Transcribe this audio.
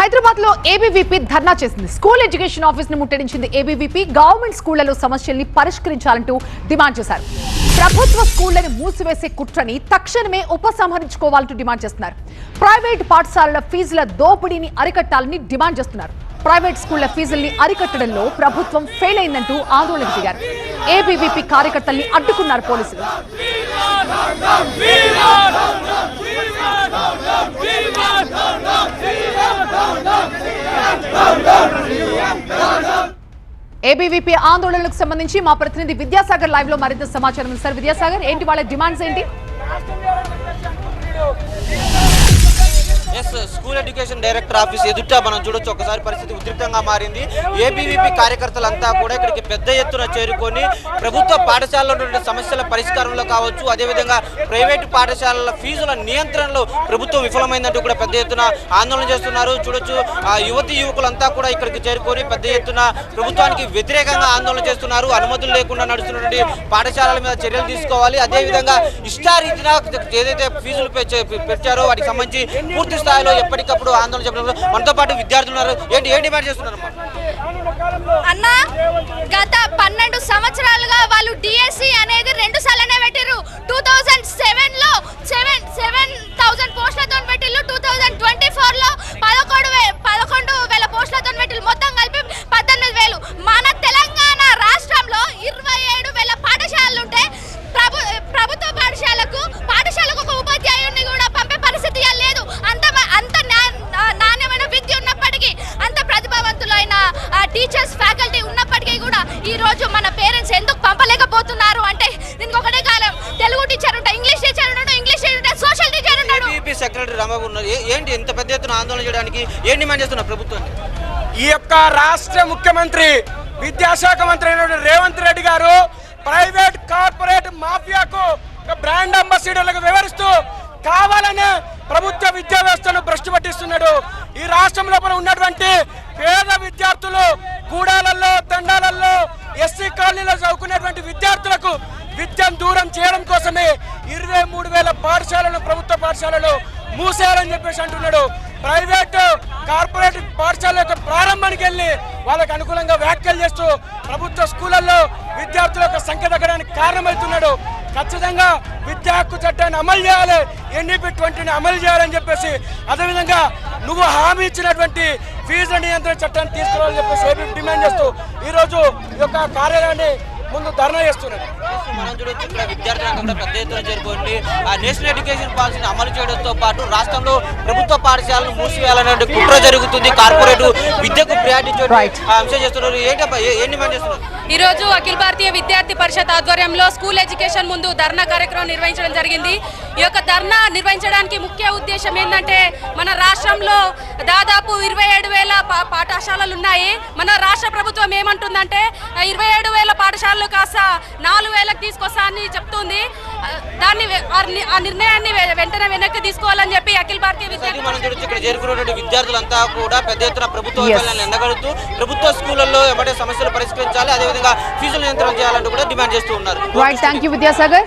హైదరాబాద్ లో ఏబీవీపీ ధర్నా చేసింది. School education office ను ముట్టడించింది ఏబీవీపీ. గవర్నమెంట్ స్కూళ్లలో సమస్యల్ని పరిష్కరించాలంటూ డిమాండ్ చేశారు. ప్రభుత్వ స్కూళ్లను మూసివేసే కుట్రని తక్షణమే ఉపసంహరించుకోవాలంటూ డిమాండ్ చేస్తున్నారు. ప్రైవేట్ పాఠశాలల ఫీజుల దోపిడీని అరికట్టాలని డిమాండ్ చేస్తున్నారు. ప్రైవేట్ స్కూళ్ల ఫీజుల్ని అరికట్టడంలో ప్రభుత్వం ఫెయిల్ అయిందంటూ ఆందోళనకు దిగారు. ఏబీవీపీ కార్యకర్తల్ని అడ్డుకున్నారు పోలీసులు. ఏబీవీపీ ఆందోళనలకు సంబంధించి మా ప్రతినిధి విద్యాసాగర్ లైవ్ లో మరింత సమాచారం ఇస్తారు. విద్యాసాగర్, ఏంటి వాళ్ళ డిమాండ్స్ ఏంటి? స్కూల్ ఎడ్యుకేషన్ డైరెక్టర్ ఆఫీస్ ఎదుట మనం చూడొచ్చు, ఒకసారి పరిస్థితి ఉద్రిక్తంగా మారింది. ఏబీవీపీ కార్యకర్తలంతా కూడా ఇక్కడికి పెద్ద ఎత్తున చేరుకొని ప్రభుత్వ పాఠశాలలో ఉన్న సమస్యల పరిష్కారంలో కావచ్చు, అదేవిధంగా ప్రైవేటు పాఠశాలల ఫీజుల నియంత్రణలో ప్రభుత్వం విఫలమైందంటూ కూడా పెద్ద ఎత్తున ఆందోళన చేస్తున్నారు. చూడొచ్చు, యువతి యువకులంతా కూడా ఇక్కడికి చేరుకొని పెద్ద ఎత్తున ప్రభుత్వానికి వ్యతిరేకంగా ఆందోళన చేస్తున్నారు. అనుమతులు లేకుండా నడుస్తున్నటువంటి పాఠశాలల మీద చర్యలు తీసుకోవాలి, అదేవిధంగా ఇష్టారీతిగా ఏదైతే ఫీజులు పెట్టారో వాటికి సంబంధించి పూర్తి స్థాయిలో ఎప్పటికప్పుడు ఆందోళన చెప్పడం. మనతో పాటు విద్యార్థులు ఉన్నారు. ఏంటి డిమాండ్ చేస్తున్నారు అన్న? గత 12 సంవత్సరాలుగా వాళ్ళు డిఎస్సి అనేది 2 సార్లనే పెట్టిర్రు. 2007 లో 7,000 పోస్టులతో పెట్టిల్లు. 2024 లో 11,000 పోస్టులతో పెట్టిల్లు. మొత్తం కలిపి 18,000. మన తెలంగాణ రాష్ట్రంలో 27,000 పాఠశాలలు ఉంటే ప్రభుత్వ పాఠశాలకు ఒక ఉపాధ్యాయుడిని కూడా పంపే పరిస్థితి లేదు. అంత నాణ్యమైన విద్య ఉన్నప్పటికీ, అంత ప్రతిభావంతులైన టీచర్స్ ఫ్యాకల్టీ ఉన్నప్పటికీ కూడా ఈ రోజు మన పేరెంట్స్ ఎందుకు పంపలేకపోతున్నారు అంటే దీనికి ఒకటే కాలం. తెలుగు టీచర్ ఉంటా, ఇంగ్లీష్ టీచర్ ఉంటాడు, ఇంగ్లీష్ టీచర్ ఉంటాడు, సోషల్ టీచర్ ఉంటాడు. ఏబీవీపీ సెక్రటరీ రామబాబు ఉన్నారు. ఏంటి ఇంత పెద్ద ఎత్తున ఆందోళన చేయడానికి ఏం డిమాండ్ చేస్తున్నారు ప్రభుత్వం? ఈ యొక్క రాష్ట్ర ముఖ్యమంత్రి, విద్యాశాఖ మంత్రి అయినటువంటి రేవంత్ రెడ్డి గారు ప్రైవేట్ కార్పొరేట్ మాఫియాకు బ్రాండ్ అంబాసిడర్లకు వివరిస్తూ కావాలనే ప్రభుత్వ విద్యా వ్యవస్థను భ్రష్టు పట్టిస్తున్నాడు. ఈ రాష్ట్రం లోపల ఉన్నటువంటి పేద విద్యార్థులు, గూడాలలో, తండాలలో, ఎస్సీ కాలనీలో చదువుకునేటువంటి విద్యార్థులకు విద్యను దూరం చేయడం కోసమే 23,000 పాఠశాలను, ప్రభుత్వ పాఠశాలలు మూసేయాలని చెప్పేసి అంటున్నాడు. ప్రైవేట్ కార్పొరేట్ పాఠశాల యొక్క ప్రారంభానికి వెళ్ళి వాళ్ళకు అనుకూలంగా వ్యాఖ్యలు చేస్తూ ప్రభుత్వ స్కూళ్ళల్లో విద్యార్థుల యొక్క సంఖ్య తగ్గడానికి కారణమవుతున్నాడు. ఖచ్చితంగా విద్యా హక్కు చట్టాన్ని అమలు చేయాలి, ఎన్ఈపీ 20ని అమలు చేయాలని చెప్పేసి, అదేవిధంగా నువ్వు హామీ ఇచ్చినటువంటి ఫీజుల నియంత్రణ చట్టాన్ని తీసుకురావాలని చెప్పేసి ఏపీ డిమాండ్ చేస్తూ ఈరోజు ఈ యొక్క కార్యాలయాన్ని ముందు ధర్నా చేస్తున్నారు. మనం చూడొచ్చు, ఇక్కడ విద్యార్థులంతా కూడా పెద్ద ఎత్తున చేరుకోండి నేషనల్ ఎడ్యుకేషన్ పాలసీని అమలు చేయడంతో పాటు రాష్ట్రంలో ప్రభుత్వ పాఠశాలను మూసివేయాలనే కుట్ర జరుగుతుంది. కార్పొరేట్ విద్యకు ప్రయారిటీ అంశం చేస్తున్నారు. ఏం డిమాండ్ చేస్తున్నారు? ఈ రోజు అఖిల భారతీయ విద్యార్థి పరిషత్ ఆధ్వర్యంలో స్కూల్ ఎడ్యుకేషన్ ముందు ధర్నా కార్యక్రమం నిర్వహించడం జరిగింది. ఈ యొక్క ధర్నా నిర్వహించడానికి ముఖ్య ఉద్దేశం ఏంటంటే, మన రాష్ట్రంలో దాదాపు 27,000 పాఠశాలలు ఉన్నాయి. మన రాష్ట్ర ప్రభుత్వం ఏమంటుందంటే 27,000 పాఠశాలలు కాస్త 4,000కి తీసుకొస్తా అని చెప్తుంది. దాన్ని ఆ నిర్ణయాన్ని వెంటనే వెనక్కి తీసుకోవాలని చెప్పి అఖిల భారతీయ విద్యార్థి విద్యార్థులంతా కూడా పెద్ద ఎత్తున ప్రభుత్వ ఎండగడుతూ ప్రభుత్వ స్కూళ్లలో ఏమంటే సమస్యలు పరిష్కరించాలి, అదేవిధంగా ఫీజులు నియంత్రణ చేయాలంటూ కూడా డిమాండ్ చేస్తూ ఉన్నారు. Thank you Vidyasagar.